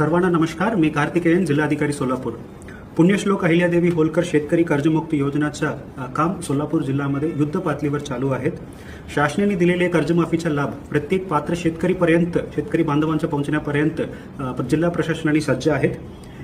सर्वांना नमस्कार. मी कार्तिकेयन, जिल्हाधिकारी सोलापूर. पुण्यश्लोक अहिल्यादेवी होलकर शेतकरी कर्जमुक्ती योजनाचा काम सोलापूर जिल्ह्यामध्ये युद्ध पातळीवर चालू आहेत. शासनाने दिलेले कर्जमाफीचा लाभ प्रत्येक पात्र शेतकरी बांधवांच्या पोहोचण्यापर्यंत जिल्हा प्रशासनाने सज्ज आहेत.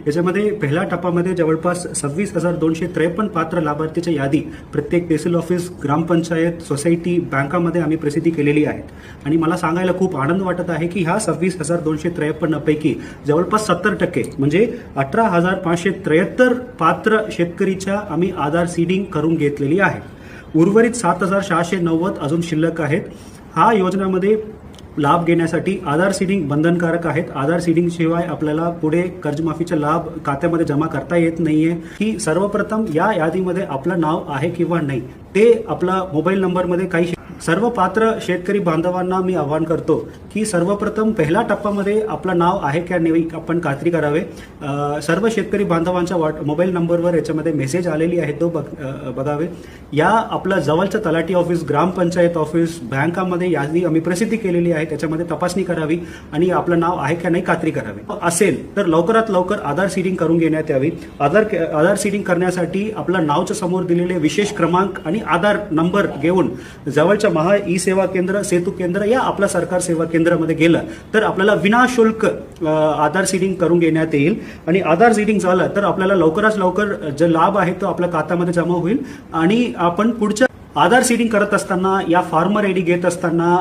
याच्यामध्ये पहिल्या टप्प्यामध्ये जवळपास 26,253 पात्र लाभार्थीची यादी प्रत्येक तहसील ऑफिस, ग्रामपंचायत, सोसायटी, बँकामध्ये आम्ही प्रसिद्धी केलेली आहे. आणि मला सांगायला खूप आनंद वाटत आहे की ह्या 26,253 पैकी जवळपास 70% म्हणजे 18,573 पात्र शेतकरीच्या आम्ही आधार सीडिंग करून घेतलेली आहे. उर्वरित 7,690 अजून शिल्लक आहेत. हा योजनेमध्ये लाभ घेण्यासाठी आधार सीडिंग बंधनकारक आहेत. आधार सीडिंग शिवाय आपल्याला पुढे कर्जमाफीचा लाभ खात्यामध्ये जमा करता येत नाहीये. की सर्वप्रथम या यादीमध्ये आपलं नाव आहे किंवा नाही ते आपला मोबाईल नंबरमध्ये काही सर्व पात्र शेतकरी बांधवांना मी आवाहन करतो की सर्वप्रथम पहिल्या टप्प्यामध्ये आपलं नाव आहे की नाही आपण खात्री करावे. सर्व शेतकरी बांधवांच्या मोबाईल नंबरवर याच्यामध्ये मेसेज आलेली आहे तो बघावे. या आपल्या जवळचं तलाठी ऑफिस, ग्रामपंचायत ऑफिस, बँकामध्ये यादी आम्ही प्रसिद्धी केलेली आहे त्याच्यामध्ये तपासणी करावी आणि आपलं नाव आहे की नाही खात्री करावी. असेल तर लवकरात लवकर आधार सीडिंग करून घेण्यात यावी. आधार सीडिंग करण्यासाठी आपल्या नावच्या समोर दिलेले विशेष क्रमांक आणि आधार नंबर घेऊन जवळच्या महा ई सेवा केंद्र, सेतू केंद्र या आपल्या सरकार सेवा केंद्रामध्ये गेलं तर आपल्याला विनाशुल्क आधार सीडिंग करून घेण्यात येईल. आणि आधार सीडिंग झालं तर आपल्याला लवकरात लवकर जो लाभ आहे तो आपल्या खात्यामध्ये जमा होईल. आणि आपण पुढच्या आधार सीडिंग करत असताना या फार्मर आयडी घेत असताना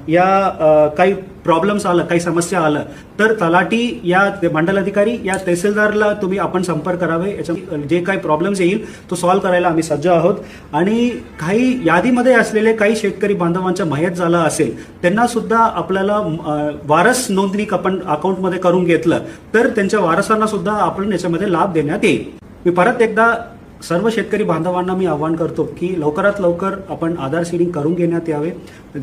या काही प्रॉब्लेम्स आलं, काही समस्या आलं तर तलाठी या मंडलाधिकारी या तहसीलदारला तुम्ही आपण संपर्क करावे. याच्या जे काही प्रॉब्लेम्स येईल तो सॉल्व्ह करायला आम्ही सज्ज आहोत. आणि काही यादीमध्ये असलेले काही शेतकरी बांधवांच्या मयत झाला असेल त्यांना सुद्धा आपल्याला वारस नोंदणी आपण अकाउंटमध्ये करून घेतलं तर त्यांच्या वारसांना सुद्धा आपण याच्यामध्ये लाभ देण्यात येईल. मी परत एकदा सर्व शेतकरी बांधवांना मी आवाहन करतो की लवकरात लवकर आपण आधार सीडिंग करून घेण्यात यावे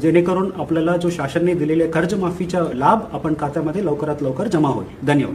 जेणेकरून आपल्याला जो शासनाने दिलेले कर्जमाफीचा लाभ आपण खात्यामध्ये लवकरात लवकर जमा होईल. धन्यवाद.